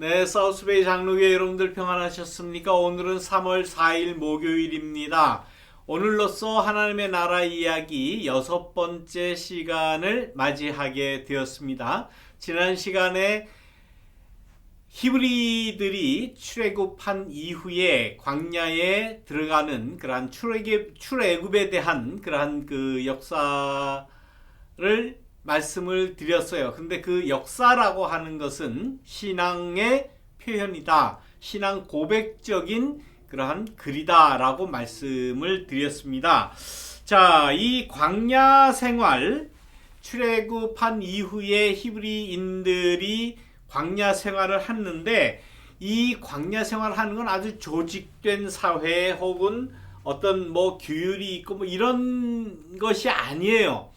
네, 사우스베이 장로교회 여러분들 평안하셨습니까? 오늘은 3월 4일 목요일입니다. 오늘로써 하나님의 나라 이야기 6번째 시간을 맞이하게 되었습니다. 지난 시간에 히브리들이 출애굽한 이후에 광야에 들어가는 그러한 출애굽에 대한 그러한 그 역사를 말씀을 드렸어요. 근데 그 역사라고 하는 것은 신앙의 표현이다. 신앙 고백적인 그러한 글이다라고 말씀을 드렸습니다. 자, 이 광야 생활, 출애굽한 이후에 히브리인들이 광야 생활을 했는데, 이 광야 생활을 하는 건 아주 조직된 사회 혹은 어떤 규율이 있고 이런 것이 아니에요.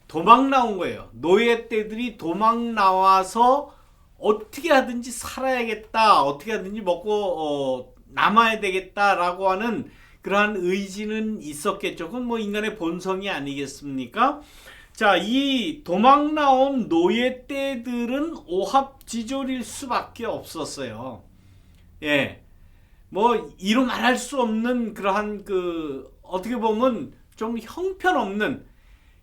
도망 나온 거예요. 노예 떼들이 도망 나와서 어떻게 하든지 살아야겠다, 어떻게 하든지 먹고 남아야 되겠다라고 하는 그러한 의지는 있었겠죠. 그건 인간의 본성이 아니겠습니까? 자, 이 도망 나온 노예 떼들은 오합지졸일 수밖에 없었어요. 예, 이루 말할 수 없는 그러한 어떻게 보면 좀 형편없는,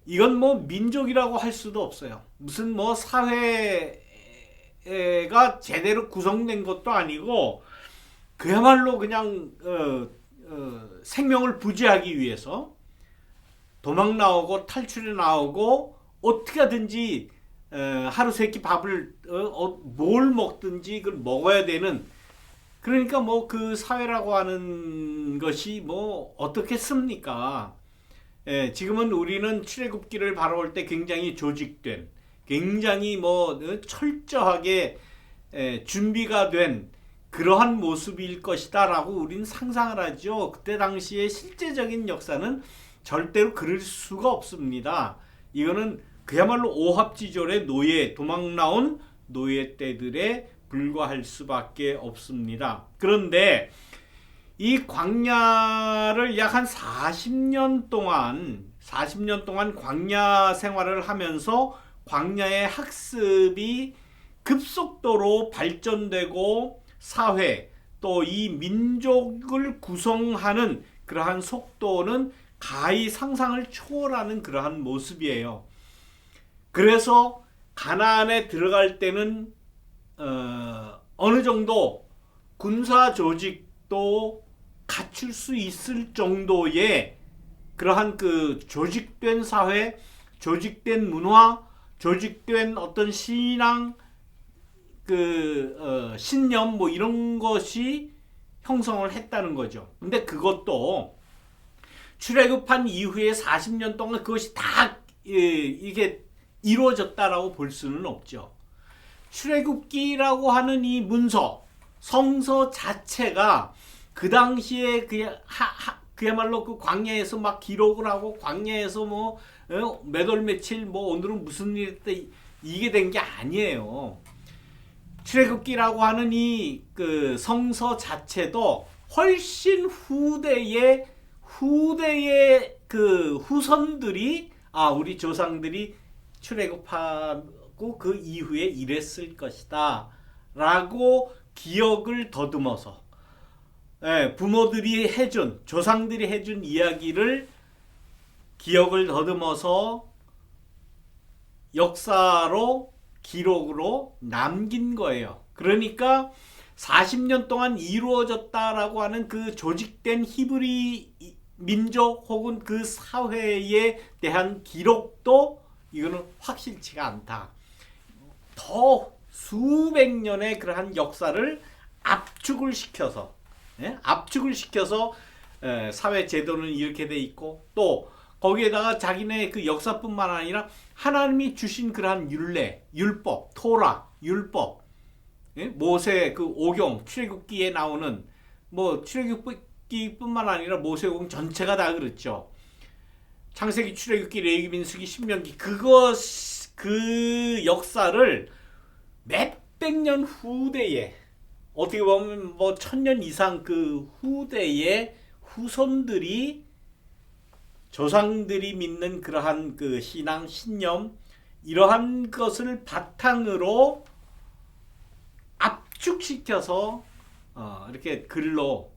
이건 민족이라고 할 수도 없어요. 무슨 사회가 제대로 구성된 것도 아니고 그야말로 그냥 생명을 부지하기 위해서 도망 나오고 탈출해 나오고 어떻게 하든지 하루 세끼 밥을 뭘 먹든지 그걸 먹어야 되는, 그러니까 그 사회라고 하는 것이 어떻겠습니까? 예, 지금은 우리는 출애굽기를 바라볼 때 굉장히 조직된, 굉장히 철저하게 준비가 된 그러한 모습일 것이다 라고 우리는 상상을 하죠. 그때 당시의 실제적인 역사는 절대로 그럴 수가 없습니다. 이거는 그야말로 오합지졸의 도망 나온 노예 떼들에 불과할 수밖에 없습니다. 그런데 이 광야를 약 한 40년 동안 광야 생활을 하면서 광야의 학습이 급속도로 발전되고 사회, 또 이 민족을 구성하는 그러한 속도는 가히 상상을 초월하는 그러한 모습이에요. 그래서 가나안에 들어갈 때는 어느 정도 군사 조직도 갖출 수 있을 정도의 그러한 조직된 사회, 조직된 문화, 조직된 어떤 신앙, 신념 이런 것이 형성을 했다는 거죠. 근데 그것도 출애굽한 이후에 40년 동안 그것이 다 이게 이루어졌다라고 볼 수는 없죠. 출애굽기라고 하는 이 문서, 성서 자체가 그 당시에 그야말로 그 광야에서 막 기록을 하고 광야에서 몇 월 며칠 오늘은 무슨 일 했다 이게 된 게 아니에요. 출애굽기라고 하는 이 성서 자체도 훨씬 후대의 후손들이 우리 조상들이 출애굽하고 그 이후에 이랬을 것이다 라고 기억을 더듬어서, 부모들이 해준, 조상들이 해준 이야기를 기억을 더듬어서 역사로, 기록으로 남긴 거예요. 그러니까 40년 동안 이루어졌다라고 하는 그 조직된 히브리 민족 혹은 그 사회에 대한 기록도 이거는 확실치가 않다. 더 수백 년의 그러한 역사를 압축을 시켜서 사회 제도는 이렇게 돼 있고, 또 거기에다가 자기네 그 역사뿐만 아니라 하나님이 주신 그러한 율법, 토라, 율법, 모세 오경, 출애굽기에 나오는 출애굽기뿐만 아니라 모세오경 전체가 다 그렇죠. 창세기, 출애굽기, 레위기, 민수기, 신명기, 그 역사를 몇백 년 후대에, 어떻게 보면 1000년 이상 그 후대의 후손들이, 조상들이 믿는 그러한 신앙, 신념, 이러한 것을 바탕으로 압축시켜서 이렇게 글로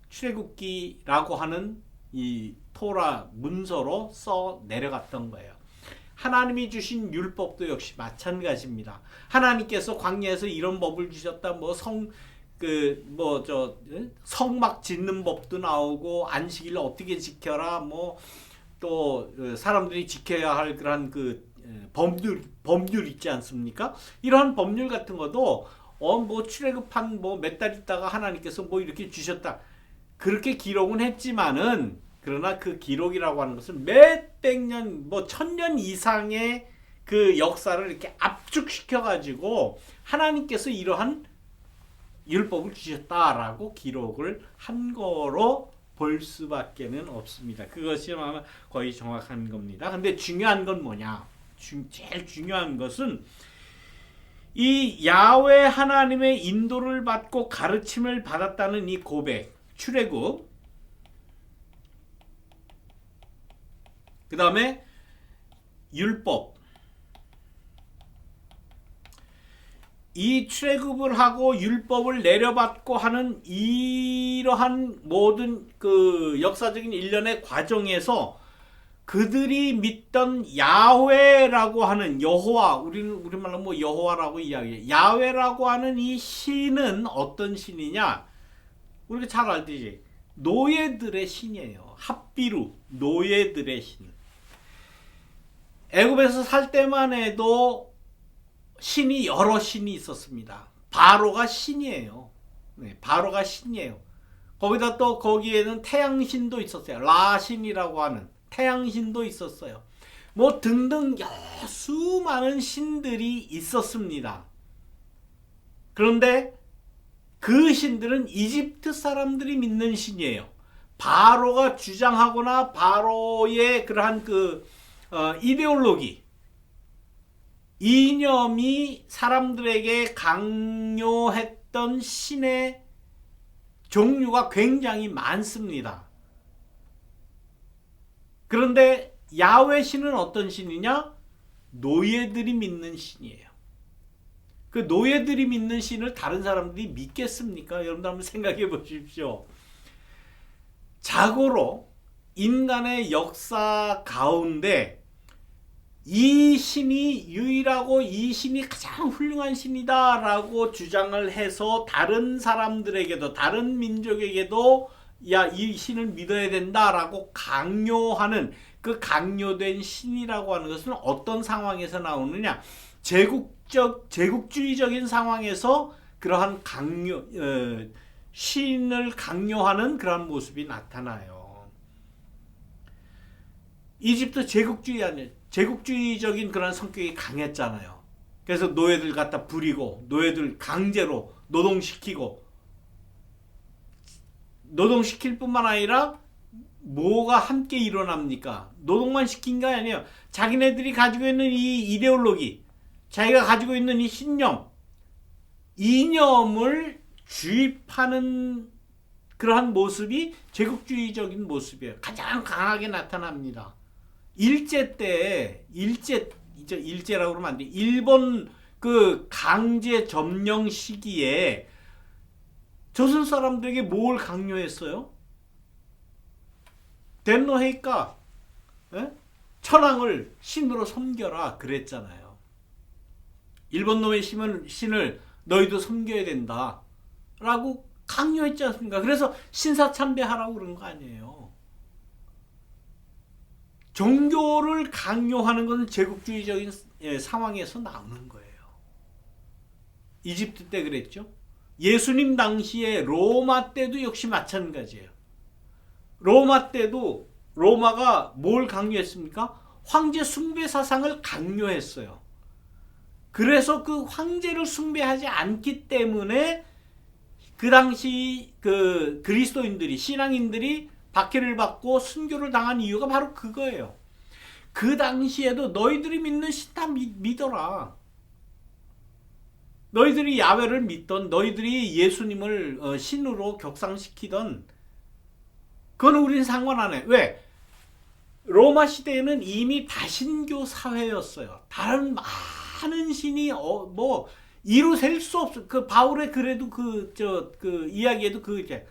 출애굽기라고 하는 이 토라 문서로 써 내려갔던 거예요. 하나님이 주신 율법도 역시 마찬가지입니다. 하나님께서 광야에서 이런 법을 주셨다. 성막 짓는 법도 나오고 안식일을 어떻게 지켜라. 또 사람들이 지켜야 할 그런 법률 있지 않습니까? 이러한 법률 같은 것도 출애굽한 몇 달 있다가 하나님께서 이렇게 주셨다. 그렇게 기록은 했지만은 그러나 그 기록이라고 하는 것은 몇백 년, 1000년 이상의 그 역사를 이렇게 압축시켜 가지고 하나님께서 이러한 율법을 주셨다라고 기록을 한 거로 볼 수밖에는 없습니다. 그것이 아마 거의 정확한 겁니다. 근데 중요한 건 뭐냐? 제일 중요한 것은 이 야훼 하나님의 인도를 받고 가르침을 받았다는 이 고백, 출애굽, 그 다음에 율법, 이 출애굽을 하고 율법을 내려받고 하는 이러한 모든 그 역사적인 일련의 과정에서 그들이 믿던 야훼라고 하는 여호와, 우리말로 여호와라고 이야기해요. 야훼라고 하는 이 신은 어떤 신이냐? 우리가 잘 알듯이 노예들의 신이에요. 핫비루, 노예들의 신. 애굽에서 살 때만 해도 신이 여러 신이 있었습니다. 바로가 신이에요. 네, 바로가 신이에요. 거기다 또 거기에는 태양신도 있었어요. 라신이라고 하는 태양신도 있었어요. 등등 수많은 신들이 있었습니다. 그런데 그 신들은 이집트 사람들이 믿는 신이에요. 바로가 주장하거나 바로의 그러한 이데올로기, 이념이 사람들에게 강요했던 신의 종류가 굉장히 많습니다. 그런데 야훼 신은 어떤 신이냐? 노예들이 믿는 신이에요. 그 노예들이 믿는 신을 다른 사람들이 믿겠습니까? 여러분들 한번 생각해 보십시오. 자고로 인간의 역사 가운데 이 신이 유일하고 이 신이 가장 훌륭한 신이다라고 주장을 해서 다른 사람들에게도, 다른 민족에게도 이 신을 믿어야 된다라고 강요하는 그 강요된 신이라고 하는 것은 어떤 상황에서 나오느냐? 제국주의적인 상황에서 그러한 신을 강요하는 그러한 모습이 나타나요. 이집트 제국주의적인 그런 성격이 강했잖아요. 그래서 노예들 갖다 부리고 노예들 강제로 노동시킬 뿐만 아니라 뭐가 함께 일어납니까? 노동만 시킨 게 아니에요. 자기네들이 가지고 있는 이 이데올로기, 자기가 가지고 있는 이 신념, 이념을 주입하는 그러한 모습이 제국주의적인 모습이에요. 가장 강하게 나타납니다. 일제라고 그러면 안 돼. 일본 그 강제 점령 시기에 조선 사람들에게 뭘 강요했어요? 덴노헤이카, 천황을 신으로 섬겨라 그랬잖아요. 일본 놈의 신을 너희도 섬겨야 된다 라고 강요했지 않습니까? 그래서 신사참배하라고 그런 거 아니에요. 종교를 강요하는 것은 제국주의적인 상황에서 나오는 거예요. 이집트 때 그랬죠. 예수님 당시에 로마 때도 역시 마찬가지예요. 로마 때도 로마가 뭘 강요했습니까? 황제 숭배 사상을 강요했어요. 그래서 그 황제를 숭배하지 않기 때문에 그 당시 그리스도인들이, 신앙인들이 박해를 받고 순교를 당한 이유가 바로 그거예요. 그 당시에도 너희들이 믿는 신 다 믿어라. 너희들이 야훼를 믿던, 너희들이 예수님을 신으로 격상시키던, 그건 우리는 상관 안 해. 왜? 로마 시대에는 이미 다신교 사회였어요. 다른 많은 신이 이루 셀 수 없어. 그 바울의 그래도 그 이야기에도 그 이제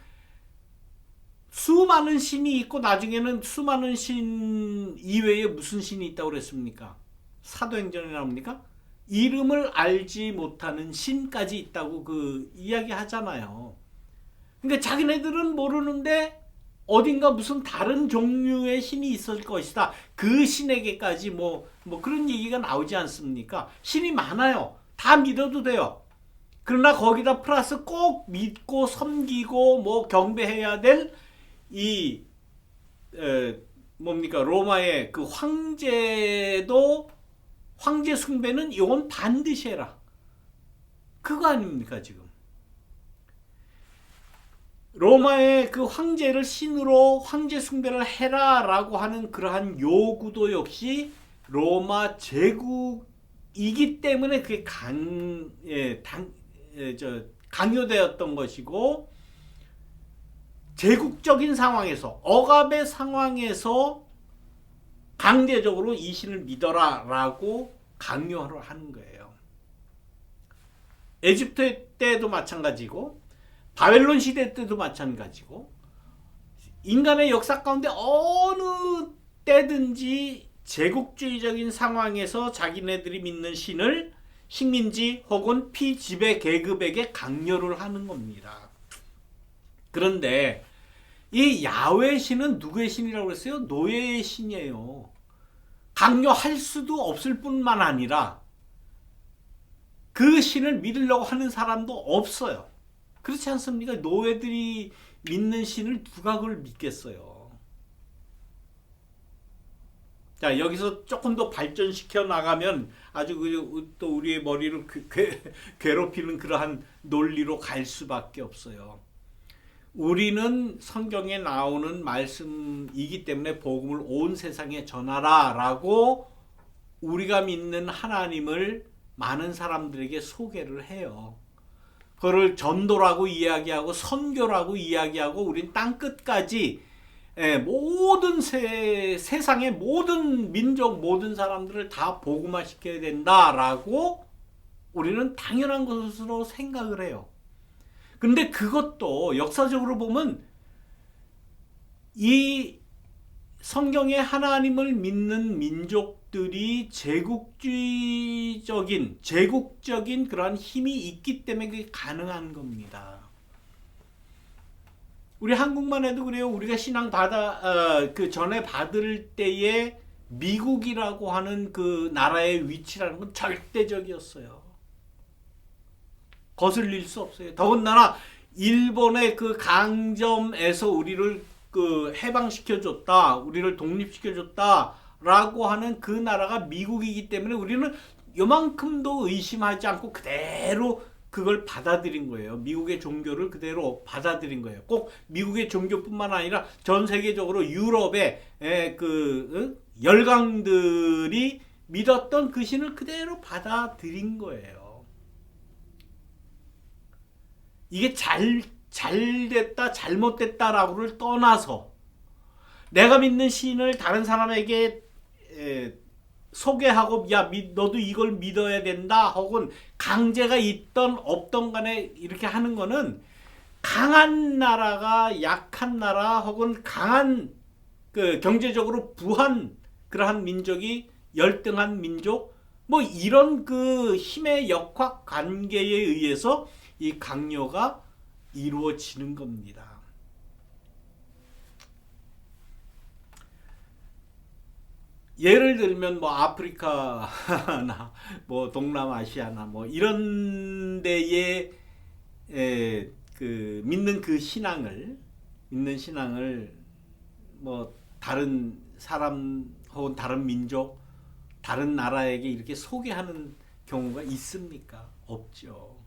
수많은 신이 있고 나중에는 수많은 신 이외에 무슨 신이 있다고 그랬습니까? 사도행전에 나옵니까? 이름을 알지 못하는 신까지 있다고 그 이야기 하잖아요. 그러니까 자기네들은 모르는데 어딘가 무슨 다른 종류의 신이 있을 것이다. 그 신에게까지 뭐 그런 얘기가 나오지 않습니까? 신이 많아요. 다 믿어도 돼요. 그러나 거기다 플러스 꼭 믿고 섬기고 뭐 경배해야 될 이 뭡니까 로마의 그 황제도 황제 숭배는 이건 반드시 해라. 그거 아닙니까 지금? 로마의 그 황제를 신으로 황제 숭배를 해라라고 하는 그러한 요구도 역시 로마 제국이기 때문에 그게 강요되었던 것이고 제국적인 상황에서 억압의 상황에서 강제적으로 이 신을 믿어라라고 강요를 하는 거예요. 에집트 때도 마찬가지고 바벨론 시대 때도 마찬가지고 인간의 역사 가운데 어느 때든지 제국주의적인 상황에서 자기네들이 믿는 신을 식민지 혹은 피지배 계급에게 강요를 하는 겁니다. 그런데 이 야훼 신은 누구의 신이라고 했어요? 노예의 신이에요. 강요할 수도 없을 뿐만 아니라 그 신을 믿으려고 하는 사람도 없어요. 그렇지 않습니까? 노예들이 믿는 신을 누가 그걸 믿겠어요. 자, 여기서 조금 더 발전시켜 나가면 아주 또 우리의 머리를 괴롭히는 그러한 논리로 갈 수밖에 없어요. 우리는 성경에 나오는 말씀이기 때문에 복음을 온 세상에 전하라 라고 우리가 믿는 하나님을 많은 사람들에게 소개를 해요. 그걸 전도라고 이야기하고 선교라고 이야기하고 우린 땅끝까지 모든 세상의 모든 민족 모든 사람들을 다 복음화시켜야 된다라고 우리는 당연한 것으로 생각을 해요. 근데 그것도 역사적으로 보면 이 성경에 하나님을 믿는 민족들이 제국적인 그러한 힘이 있기 때문에 그게 가능한 겁니다. 우리 한국만 해도 그래요. 우리가 신앙 그 전에 받을 때에 미국이라고 하는 그 나라의 위치라는 건 절대적이었어요. 거슬릴 수 없어요. 더군다나 일본의 그 강점에서 우리를 그 해방시켜줬다, 우리를 독립시켜줬다라고 하는 그 나라가 미국이기 때문에 우리는 요만큼도 의심하지 않고 그대로 그걸 받아들인 거예요. 미국의 종교를 그대로 받아들인 거예요. 꼭 미국의 종교뿐만 아니라 전 세계적으로 유럽의 그 열강들이 믿었던 그 신을 그대로 받아들인 거예요. 이게 잘 됐다 잘못됐다라고를 떠나서 내가 믿는 신을 다른 사람에게 소개하고 야 너도 이걸 믿어야 된다 혹은 강제가 있던 없던 간에 이렇게 하는 거는 강한 나라가 약한 나라 혹은 강한 그 경제적으로 부한 그러한 민족이 열등한 민족 뭐 이런 그 힘의 역학 관계에 의해서 이 강요가 이루어지는 겁니다. 예를 들면 뭐 아프리카나 뭐 동남아시아나 뭐 이런 데에 그 믿는 신앙을 뭐 다른 사람 혹은 다른 민족, 다른 나라에게 이렇게 소개하는 경우가 있습니까? 없죠.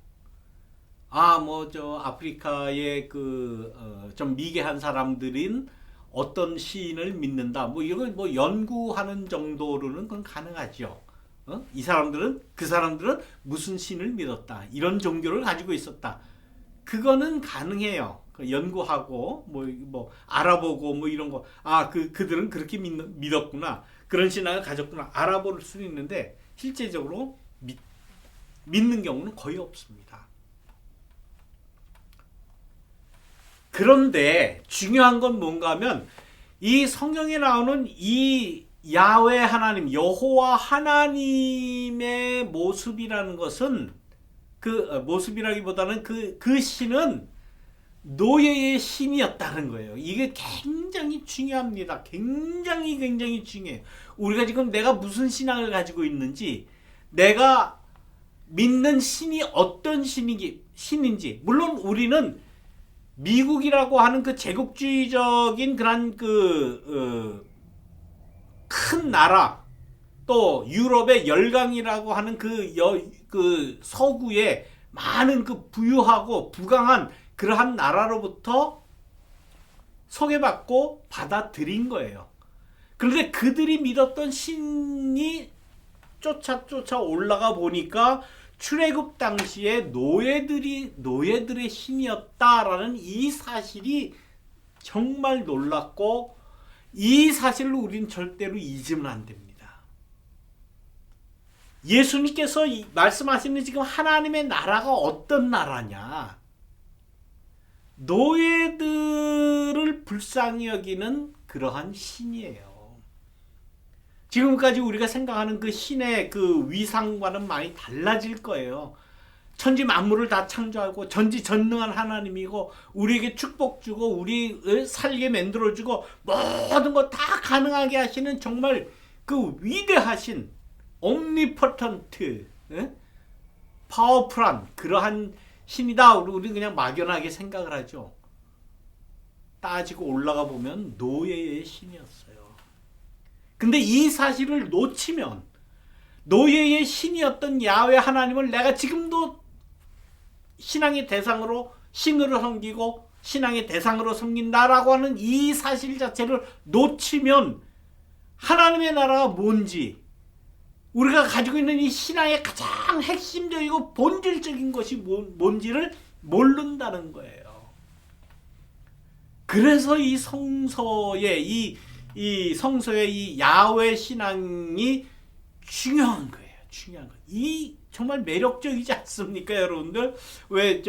뭐 저 아프리카의 좀 미개한 사람들인 어떤 시인을 믿는다. 뭐 이걸 뭐 연구하는 정도로는 그건 가능하죠. 이 사람들은 그 사람들은 무슨 신을 믿었다. 이런 종교를 가지고 있었다. 그거는 가능해요. 연구하고 뭐 알아보고 뭐 이런 거. 그들은 그렇게 믿었구나. 그런 신앙을 가졌구나. 알아볼 수는 있는데 실제적으로 믿는 경우는 거의 없습니다. 그런데 중요한 건 뭔가 하면 이 성경에 나오는 이 야훼 하나님, 여호와 하나님의 모습이라는 것은 모습이라기보다는 그 신은 노예의 신이었다는 거예요. 이게 굉장히 중요합니다. 굉장히 중요해요. 우리가 지금 내가 무슨 신앙을 가지고 있는지, 내가 믿는 신이 어떤 신인지, 물론 우리는 미국이라고 하는 그 제국주의적인 그런 큰 나라, 또 유럽의 열강이라고 하는 그 서구의 많은 그 부유하고 부강한 그러한 나라로부터 소개받고 받아들인 거예요. 그런데 그들이 믿었던 신이 쫓아 올라가 보니까 출애굽 당시에 노예들의 신이었다라는 이 사실이 정말 놀랍고, 이 사실을 우리는 절대로 잊으면 안 됩니다. 예수님께서 말씀하시는 지금 하나님의 나라가 어떤 나라냐? 노예들을 불쌍히 여기는 그러한 신이에요. 지금까지 우리가 생각하는 그 신의 그 위상과는 많이 달라질 거예요. 천지 만물을 다 창조하고 전지전능한 하나님이고, 우리에게 축복 주고 우리를 살게 만들어주고 모든 거 다 가능하게 하시는 정말 그 위대하신 omnipotent, 파워풀한 그러한 신이다. 우리 그냥 막연하게 생각을 하죠. 따지고 올라가 보면 노예의 신이었어요. 근데 이 사실을 놓치면 노예의 신이었던 야훼 하나님을 내가 지금도 신앙의 대상으로, 신으로 섬기고 신앙의 대상으로 섬긴다라고 하는 이 사실 자체를 놓치면 하나님의 나라가 뭔지, 우리가 가지고 있는 이 신앙의 가장 핵심적이고 본질적인 것이 뭔지를 모른다는 거예요. 그래서 이 성서의 이 야훼 신앙이 중요한 거예요. 이 정말 매력적이지 않습니까, 여러분들? 왜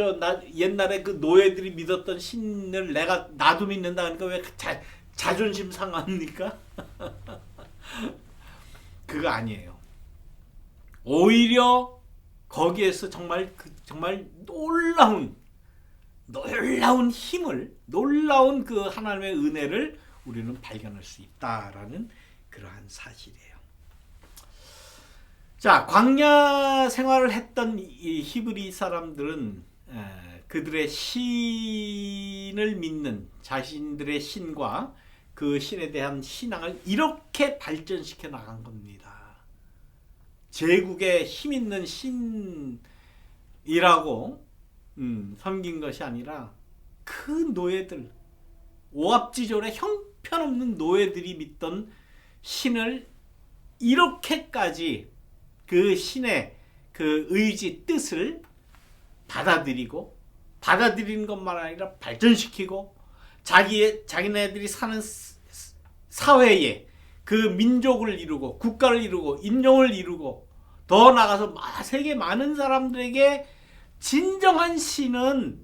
옛날에 그 노예들이 믿었던 신을 나도 믿는다 그러니까 왜 자존심 상합니까? 그거 아니에요. 오히려 거기에서 정말 놀라운 힘을, 놀라운 그 하나님의 은혜를 우리는 발견할 수 있다라는 그러한 사실이에요. 자, 광야 생활을 했던 이 히브리 사람들은 그들의 신을 믿는 자신들의 신과 그 신에 대한 신앙을 이렇게 발전시켜 나간 겁니다. 제국의 힘 있는 신이라고 섬긴 것이 아니라 그 노예들, 오합지졸의 형편없는 노예들이 믿던 신을 이렇게까지 그 신의 그 의지, 뜻을 받아들이는 것만 아니라 발전시키고, 자기네들이 사는 사회에 그 민족을 이루고 국가를 이루고 인종을 이루고, 더 나아가서 세계 많은 사람들에게 진정한 신은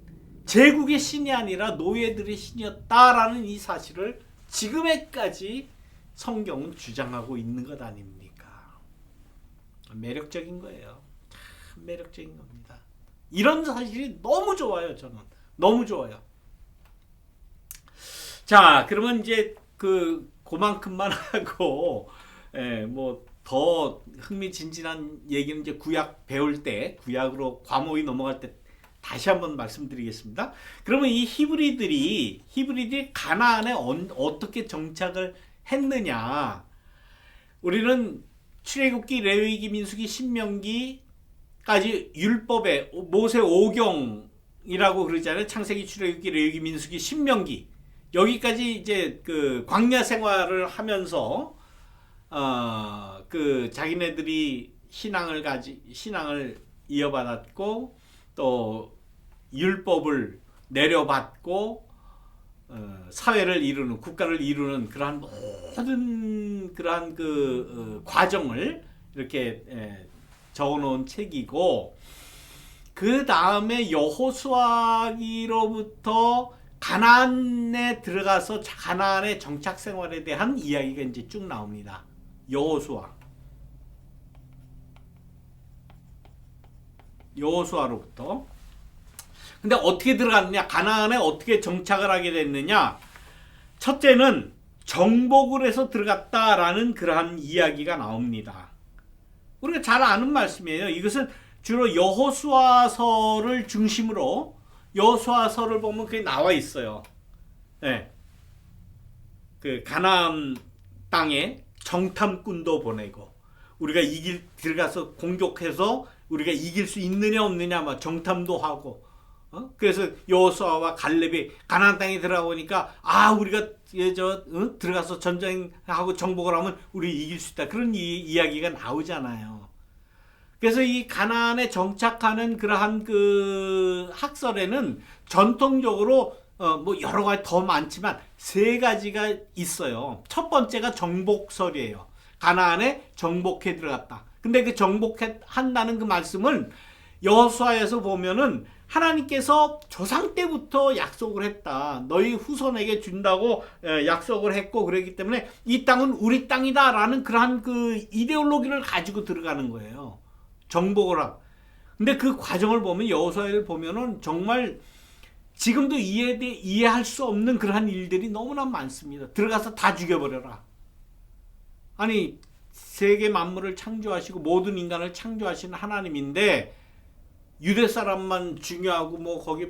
제국의 신이 아니라 노예들의 신이었다라는 이 사실을 지금에까지 성경은 주장하고 있는 것 아닙니까? 매력적인 거예요. 참 매력적인 겁니다. 이런 사실이 너무 좋아요. 저는 너무 좋아요. 자, 그러면 이제 그만큼만 하고, 뭐 더 흥미진진한 얘기는 이제 구약 배울 때, 구약으로 과목이 넘어갈 때 다시 한번 말씀드리겠습니다. 그러면 이 히브리들이 가나안에 어떻게 정착을 했느냐? 우리는 출애굽기, 레위기, 민수기, 신명기까지 율법의 모세 오경이라고 그러잖아요. 창세기, 출애굽기, 레위기, 민수기, 신명기, 여기까지 이제 그 광야 생활을 하면서 그 자기네들이 신앙을 이어받았고, 또 율법을 내려받고 사회를 이루는, 국가를 이루는 그러한 모든 그러한 그 과정을 이렇게 적어놓은 책이고, 그 다음에 여호수아기로부터 가나안에 들어가서 가나안의 정착 생활에 대한 이야기가 이제 쭉 나옵니다. 여호수아로부터. 근데 어떻게 들어갔느냐? 가나안에 어떻게 정착을 하게 됐느냐? 첫째는 정복을 해서 들어갔다라는 그러한 이야기가 나옵니다. 우리가 잘 아는 말씀이에요. 이것은 주로 여호수아서를 중심으로, 여호수아서를 보면 그게 나와 있어요. 네. 그 가나안 땅에 정탐꾼도 보내고, 우리가 들어가서 공격해서 우리가 이길 수 있느냐 없느냐 막 정탐도 하고, 그래서 여호수아와 갈렙이 가나안 땅에 들어가보니까 우리가 들어가서 전쟁하고 정복을 하면 우리 이길 수 있다, 그런 이야기가 나오잖아요. 그래서 이 가나안에 정착하는 그러한 그 학설에는 전통적으로 뭐 여러 가지 더 많지만 세 가지가 있어요. 첫 번째가 정복설이에요. 가나안에 정복해 들어갔다. 근데 그 정복한다는 그 말씀은 여호수아에서 보면은 하나님께서 조상 때부터 약속을 했다. 너희 후손에게 준다고 약속을 했고, 그렇기 때문에 이 땅은 우리 땅이다라는 그러한 그 이데올로기를 가지고 들어가는 거예요. 정복을 하고. 근데 그 과정을 보면, 여호수아를 보면은 정말 지금도 이해할 수 없는 그러한 일들이 너무나 많습니다. 들어가서 다 죽여버려라. 아니, 세계 만물을 창조하시고 모든 인간을 창조하시는 하나님인데, 유대 사람만 중요하고 뭐 거기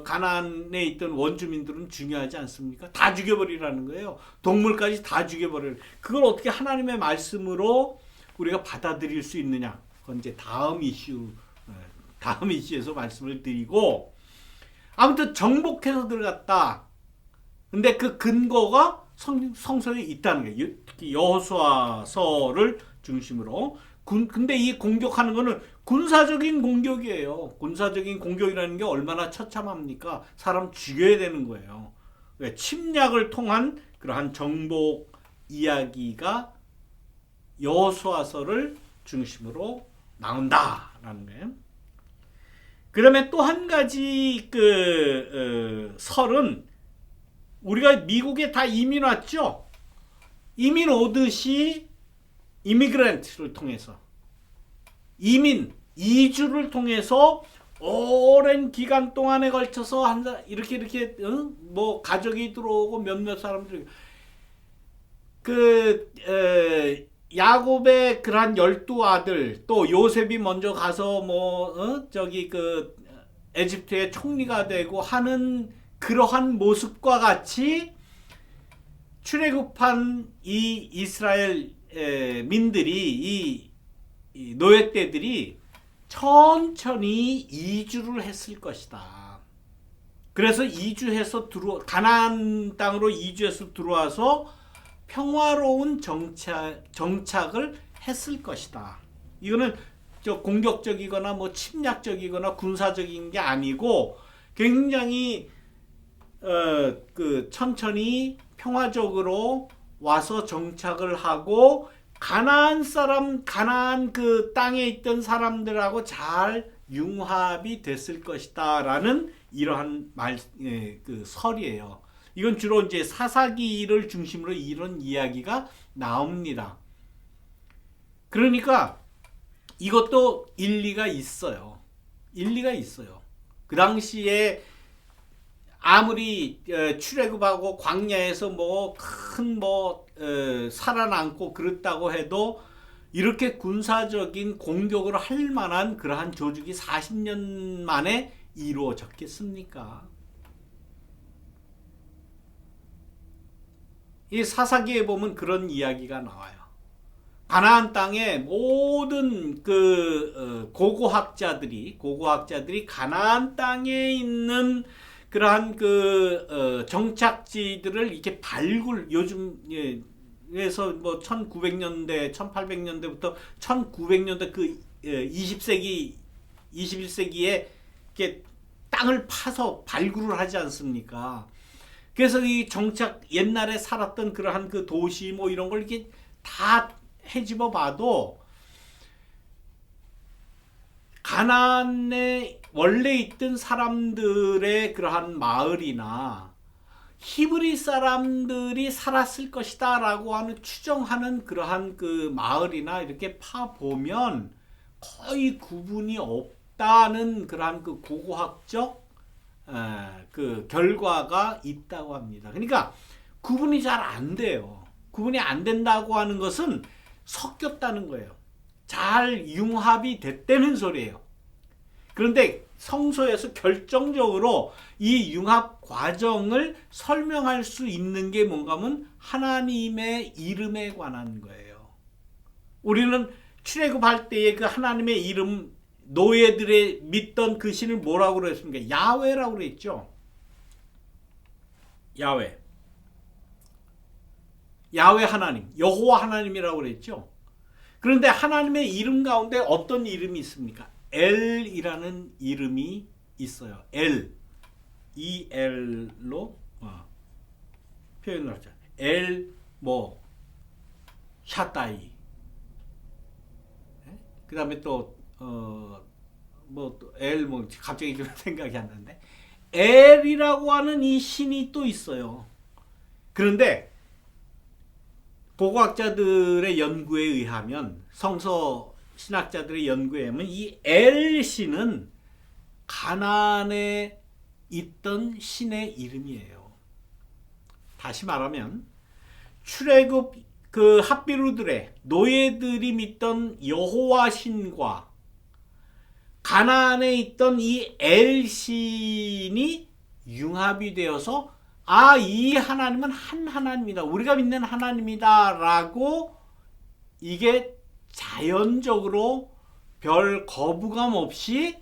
가나안에 있던 원주민들은 중요하지 않습니까? 다 죽여버리라는 거예요. 동물까지 다 죽여버리라. 그걸 어떻게 하나님의 말씀으로 우리가 받아들일 수 있느냐? 그건 이제 다음 이슈에서 말씀을 드리고, 아무튼 정복해서 들어갔다. 근데 그 근거가 성서에 있다는 거예요. 특히 여호수아서를 중심으로. 근데 이 공격하는 거는 군사적인 공격이에요. 군사적인 공격이라는 게 얼마나 처참합니까? 사람 죽여야 되는 거예요. 침략을 통한 그러한 정복 이야기가 여호수아서를 중심으로 나온다라는 거예요. 그다음에 또 한 가지 설은, 우리가 미국에 다 이민 왔죠? 이민 오듯이 이미그런트를 통해서, 이주를 통해서 오랜 기간 동안에 걸쳐서 이렇게 뭐 가족이 들어오고 몇몇 사람들이, 야곱의 그러한 12아들, 또 요셉이 먼저 가서 에집트의 총리가 되고 하는 그러한 모습과 같이 출애굽한 이 이스라엘 민들이, 이 노예떼들이 천천히 이주를 했을 것이다. 그래서 이주해서 가나안 땅으로 이주해서 들어와서 평화로운 정착을 했을 것이다. 이거는 공격적이거나 뭐 침략적이거나 군사적인 게 아니고, 굉장히 천천히 평화적으로 와서 정착을 하고, 가나안 그 땅에 있던 사람들하고 잘 융합이 됐을 것이다라는 이러한 설이에요. 이건 주로 이제 사사기를 중심으로 이런 이야기가 나옵니다. 그러니까 이것도 일리가 있어요. 그 당시에 아무리 출애굽하고 광야에서 큰 살아남고 그렇다고 해도 이렇게 군사적인 공격을 할 만한 그러한 조직이 40년 만에 이루어졌겠습니까? 이 사사기에 보면 그런 이야기가 나와요. 가나안 땅의 모든 고고학자들이 가나안 땅에 있는 그러한 정착지들을 이렇게 요즘에서 1900년대, 1800년대부터 1900년대 20세기, 21세기에 이렇게 땅을 파서 발굴을 하지 않습니까? 그래서 이 옛날에 살았던 그러한 도시 이런 걸 이렇게 다 헤집어 봐도 가나안에 원래 있던 사람들의 그러한 마을이나 히브리 사람들이 살았을 것이다 라고 하는 추정하는 그러한 그 마을이나 이렇게 파보면 거의 구분이 없다는 그러한 그 고고학적 그 결과가 있다고 합니다. 그러니까 구분이 잘 안 돼요. 구분이 안 된다고 하는 것은 섞였다는 거예요. 잘 융합이 됐다는 소리예요. 그런데 성서에서 결정적으로 이 융합 과정을 설명할 수 있는 게 뭔가 하면 하나님의 이름에 관한 거예요. 우리는 출애굽할 때의 그 하나님의 이름, 노예들의 믿던 그 신을 뭐라고 그랬습니까? 야훼라고 그랬죠. 야훼. 야훼 하나님, 여호와 하나님이라고 그랬죠. 그런데 하나님의 이름 가운데 어떤 이름이 있습니까? 엘이라는 이름이 있어요. 엘. EL로 표현을 하죠. 엘, 샤다이. 그 다음에 또, 갑자기 좀 생각이 안 나는데. 엘이라고 하는 이 신이 또 있어요. 그런데, 고고학자들의 연구에 의하면, 성서 신학자들의 연구에 의하면, 이 엘신은 가나안에 있던 신의 이름이에요. 다시 말하면, 출애굽 그 핫비루들의 노예들이 믿던 여호와 신과 가나안에 있던 이 엘신이 융합이 되어서 이 하나님은 한 하나님이다. 우리가 믿는 하나님이다. 라고 이게 자연적으로 별 거부감 없이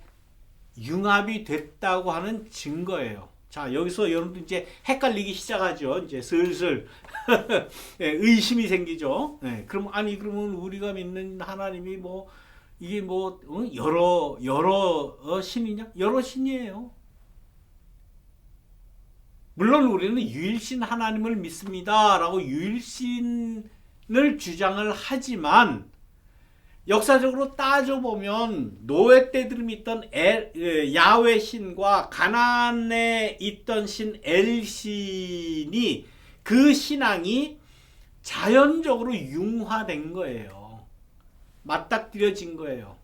융합이 됐다고 하는 증거예요. 자, 여기서 여러분들 이제 헷갈리기 시작하죠. 이제 슬슬 의심이 생기죠. 그러면 우리가 믿는 하나님이 이게 여러 신이냐? 여러 신이에요. 물론 우리는 유일신 하나님을 믿습니다라고 유일신을 주장을 하지만 역사적으로 따져보면 노예 때들이 믿던 야훼 신과 가나안에 있던 신 엘신이 그 신앙이 자연적으로 융화된 거예요. 맞닥뜨려진 거예요.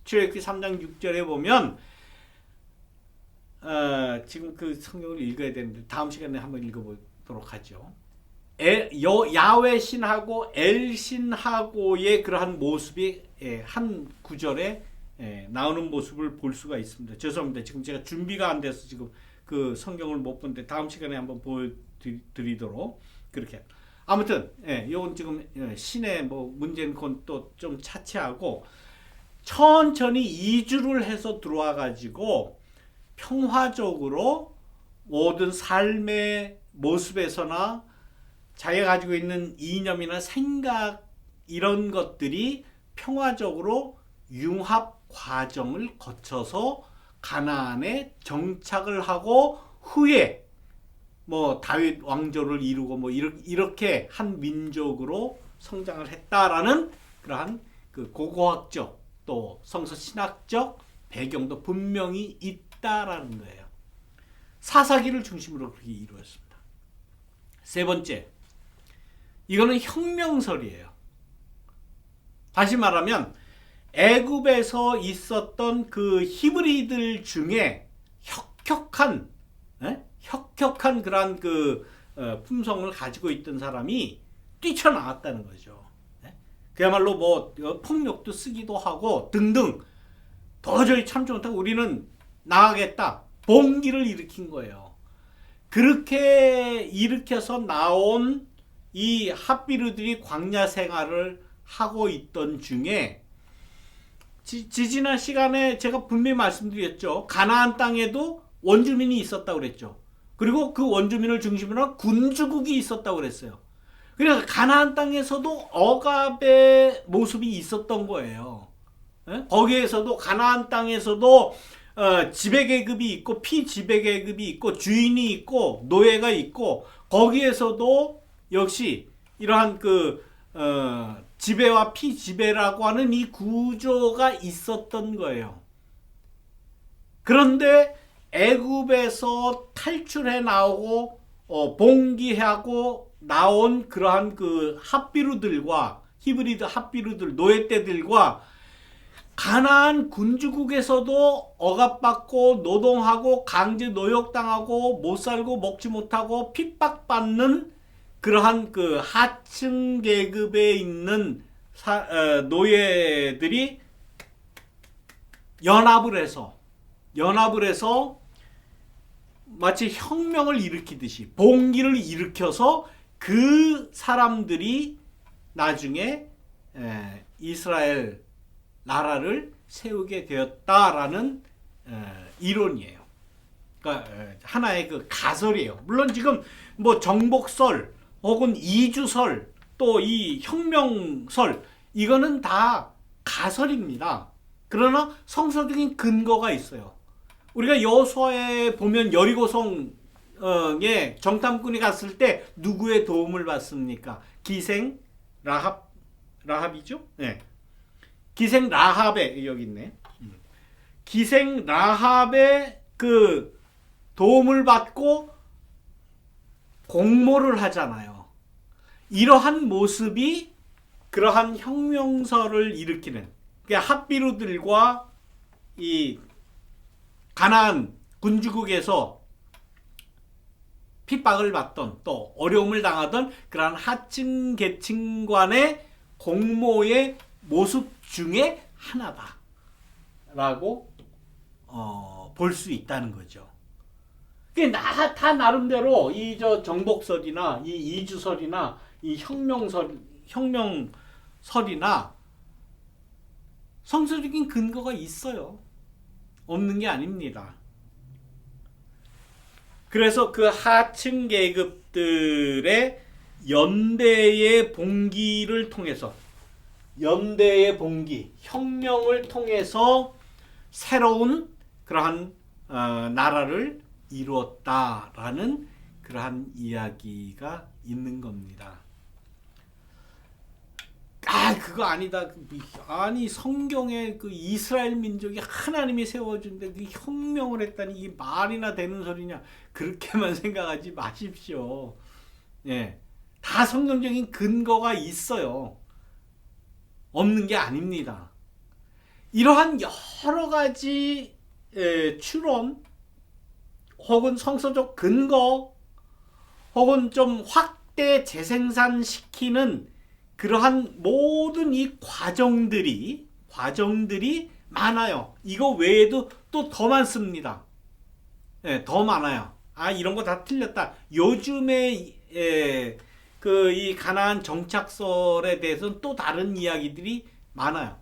출애굽기 3장 6절에 보면 지금 그 성경을 읽어야 되는데 다음 시간에 한번 읽어보도록 하죠. 야훼 신하고 엘 신하고의 그러한 모습이 한 구절에 나오는 모습을 볼 수가 있습니다. 죄송합니다. 지금 제가 준비가 안 돼서 지금 그 성경을 못 본데 다음 시간에 한번 보여드리도록 그렇게. 아무튼 이건 지금 신의 문제는 그건 또 좀 차치하고 천천히 이주를 해서 들어와 가지고 평화적으로 모든 삶의 모습에서나 자기가 가지고 있는 이념이나 생각 이런 것들이 평화적으로 융합 과정을 거쳐서 가나안에 정착을 하고 후에 다윗 왕조를 이루고 이렇게 한 민족으로 성장을 했다라는 그러한 그 고고학적 또 성서 신학적 배경도 분명히 있다라는 거예요. 사사기를 중심으로 그렇게 이루어졌습니다. 세 번째, 이거는 혁명설이에요. 다시 말하면 애굽에서 있었던 그 히브리들 중에 혁혁한 그러한 그 품성을 가지고 있던 사람이 뛰쳐나왔다는 거죠. 그야말로 폭력도 쓰기도 하고 등등 도저히 참지 못하고 우리는 나가겠다. 봉기를 일으킨 거예요. 그렇게 일으켜서 나온 이 핫비루들이 광야 생활을 하고 있던 중에 지지난 시간에 제가 분명히 말씀드렸죠. 가나안 땅에도 원주민이 있었다고 그랬죠. 그리고 그 원주민을 중심으로 한 군주국이 있었다고 그랬어요. 그러니까 가나안 땅에서도 억압의 모습이 있었던 거예요. 거기에서도 가나안 땅에서도 지배계급이 있고 피지배계급이 있고 주인이 있고 노예가 있고 거기에서도 역시 이러한 지배와 피지배라고 하는 이 구조가 있었던 거예요. 그런데 애굽에서 탈출해 나오고 봉기하고 나온 그러한 그 핫비루들과 히브리드 핫비루들 노예떼들과 가나안 군주국에서도 억압받고 노동하고 강제 노역당하고 못 살고 먹지 못하고 핍박받는 그러한 그 하층 계급에 있는 노예들이 연합을 해서 마치 혁명을 일으키듯이 봉기를 일으켜서 그 사람들이 나중에 이스라엘 나라를 세우게 되었다라는 이론이에요. 그러니까 하나의 그 가설이에요. 물론 지금 뭐 정복설 혹은 이주설 또 이 혁명설 이거는 다 가설입니다. 그러나 성서적인 근거가 있어요. 우리가 여호수아에 보면 여리고성에 정탐꾼이 갔을 때 누구의 도움을 받습니까? 기생 라합이죠? 네. 기생 라합의 여기 있네. 기생 라합의 그 도움을 받고 공모를 하잖아요. 이러한 모습이 그러한 혁명설을 일으키는 그러니까 핫비루들과 이 가나안 군주국에서 핍박을 받던 또 어려움을 당하던 그러한 하층 계층 간의 공모의 모습 중에 하나다라고 볼 수 있다는 거죠. 다 나름대로 이 정복설이나 이 이주설이나 이 혁명설이나 성서적인 근거가 있어요. 없는 게 아닙니다. 그래서 그 하층 계급들의 연대의 봉기를 통해서 연대의 봉기, 혁명을 통해서 새로운 그러한 나라를 이루었다라는 그러한 이야기가 있는 겁니다. 그거 아니다. 아니 성경에 그 이스라엘 민족이 하나님이 세워준데 그 혁명을 했다니 이게 말이나 되는 소리냐? 그렇게만 생각하지 마십시오. 예, 다 성경적인 근거가 있어요. 없는 게 아닙니다. 이러한 여러 가지 추론 혹은 성서적 근거 혹은 좀 확대 재생산시키는 그러한 모든 이 과정들이 많아요. 이거 외에도 또 더 많습니다. 더 많아요. 이런 거 다 틀렸다. 요즘에 그 이 가나안 정착설에 대해서는 또 다른 이야기들이 많아요.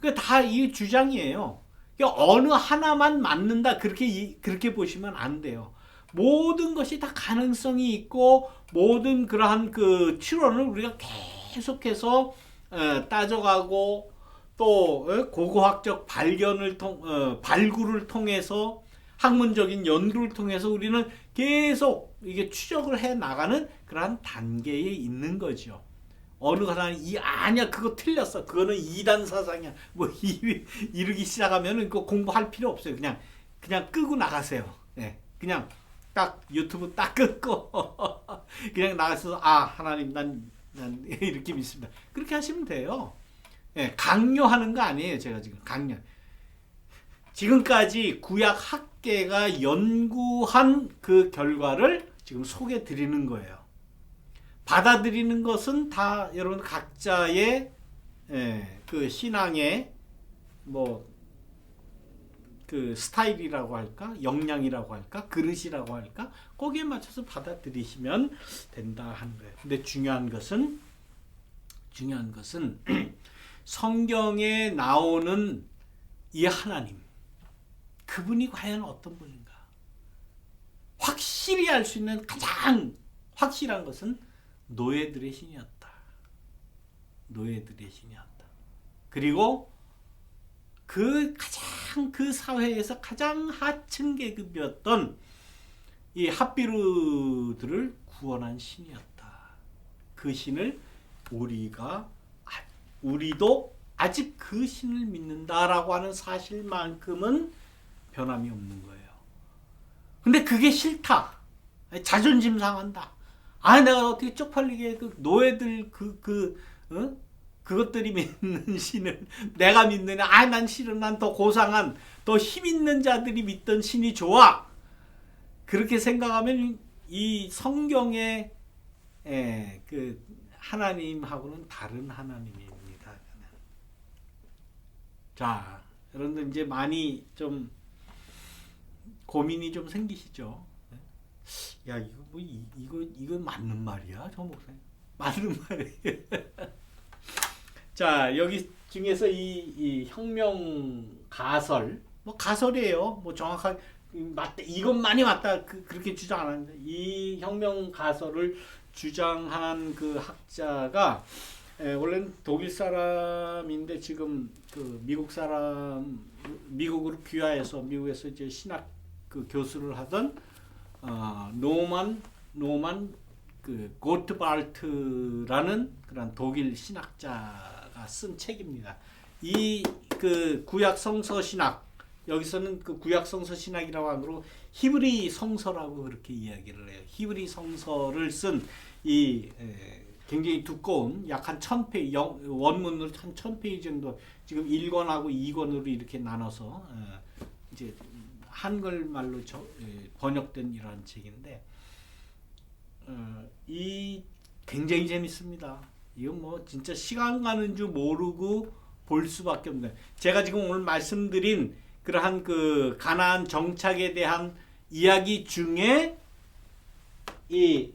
그 다 이 주장이에요. 어느 하나만 맞는다 그렇게 보시면 안 돼요. 모든 것이 다 가능성이 있고 모든 그러한 그 추론을 우리가 계속해서 따져가고 또 고고학적 발굴을 통해서 학문적인 연구를 통해서 우리는 계속 이게 추적을 해 나가는 그러한 단계에 있는 거죠. 어느 사람이 아니야 그거 틀렸어 그거는 이단 사상이야 뭐 이르기 시작하면은 그 공부할 필요 없어요. 그냥 끄고 나가세요. 네, 그냥 딱 유튜브 딱 끄고 그냥 나가서 하나님 난 이렇게 믿습니다. 그렇게 하시면 돼요. 네, 강요하는 거 아니에요. 제가 지금 강요. 지금까지 구약 학계가 연구한 그 결과를 지금 소개해 드리는 거예요. 받아들이는 것은 다 여러분 각자의 그 신앙의 뭐 그 스타일이라고 할까, 역량이라고 할까, 그릇이라고 할까, 거기에 맞춰서 받아들이시면 된다 하는 거예요. 근데 중요한 것은 성경에 나오는 이 하나님, 그분이 과연 어떤 분인가? 확실히 알 수 있는 가장 확실한 것은 노예들의 신이었다. 노예들의 신이었다. 그리고 그 사회에서 가장 하층 계급이었던 이 핫비루들을 구원한 신이었다. 그 신을 우리도 아직 그 신을 믿는다라고 하는 사실만큼은 변함이 없는 거예요. 근데 그게 싫다. 자존심 상한다. 아, 내가 어떻게 쪽팔리게 그 노예들 그것들이 믿는 신을 내가 믿느냐? 아, 난 싫은, 난 더 고상한, 더 힘 있는 자들이 믿던 신이 좋아. 그렇게 생각하면 이 성경의 그 하나님하고는 다른 하나님입니다. 자, 여러분들 이제 많이 좀 고민이 좀 생기시죠? 야, 이거 뭐 이거 맞는 말이야, 저 목사님? 맞는 말이에요. 자, 여기 중에서 이 혁명 가설, 뭐 가설이에요. 뭐 정확하게 맞다, 이것만이 맞다 그렇게 주장 안 하는데, 이 혁명 가설을 주장한 그 학자가 원래는 독일 사람인데 지금 그 미국으로 귀화해서 미국에서 이제 신학 그 교수를 하던 노만 그 고트발트라는 그런 독일 신학자가 쓴 책입니다. 이 그 구약 성서 신학, 여기서는 그 구약 성서 신학이라고 하므로 히브리 성서라고 그렇게 이야기를 해요. 히브리 성서를 쓴 이 굉장히 두꺼운 약 한 1000페이지, 원문으로 한 1000페이지 정도, 지금 1권하고 2권으로 이렇게 나눠서 이제 한글말로 번역된 이런 책인데, 이 굉장히 재밌습니다. 이건 뭐 진짜 시간 가는 줄 모르고 볼 수밖에 없네. 제가 지금 오늘 말씀드린 그러한 그 가나안 정착에 대한 이야기 중에 이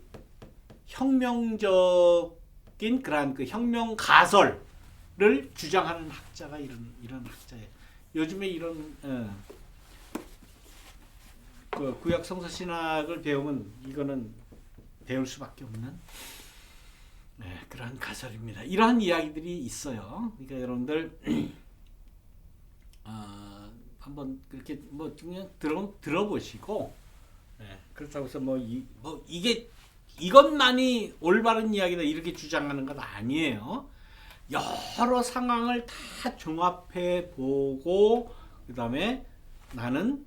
혁명적인 그러한 그 혁명 가설을 주장하는 학자가 이런 학자예요. 요즘에 이런 그 구약 성서 신학을 배우면 이거는 배울 수밖에 없는 그러한 가설입니다. 이러한 이야기들이 있어요. 그러니까 여러분들 한번 그렇게 뭐 그냥 들어보시고, 그렇다고 해서 이게 이것만이 올바른 이야기다 이렇게 주장하는 건 아니에요. 여러 상황을 다 종합해 보고 그다음에 나는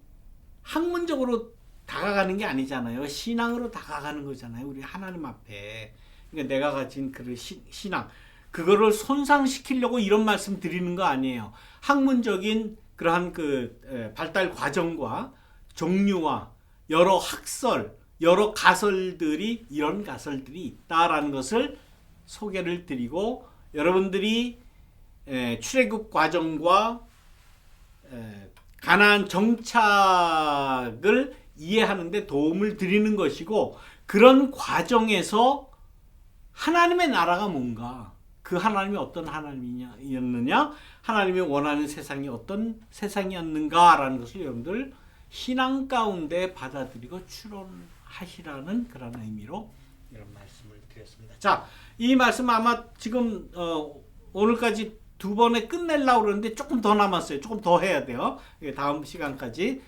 학문적으로 다가가는 게 아니잖아요. 신앙으로 다가가는 거잖아요. 우리 하나님 앞에. 그러니까 내가 가진 그 신앙, 그거를 손상시키려고 이런 말씀 드리는 거 아니에요. 학문적인 그러한 그 발달 과정과 종류와 여러 학설, 여러 가설들이, 이런 가설들이 있다라는 것을 소개를 드리고, 여러분들이 출애굽 과정과 가나안 정착을 이해하는 데 도움을 드리는 것이고, 그런 과정에서 하나님의 나라가 뭔가, 그 하나님이 어떤 하나님이었느냐, 하나님이 원하는 세상이 어떤 세상이었는가라는 것을 여러분들 신앙 가운데 받아들이고 추론하시라는 그런 의미로 이런 말씀을 드렸습니다. 자, 이 말씀 아마 지금 오늘까지 2번에 끝내려고 그러는데 조금 더 남았어요. 조금 더 해야 돼요. 다음 시간까지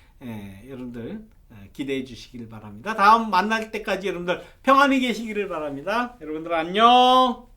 여러분들 기대해 주시길 바랍니다. 다음 만날 때까지 여러분들 평안히 계시기를 바랍니다. 여러분들 안녕.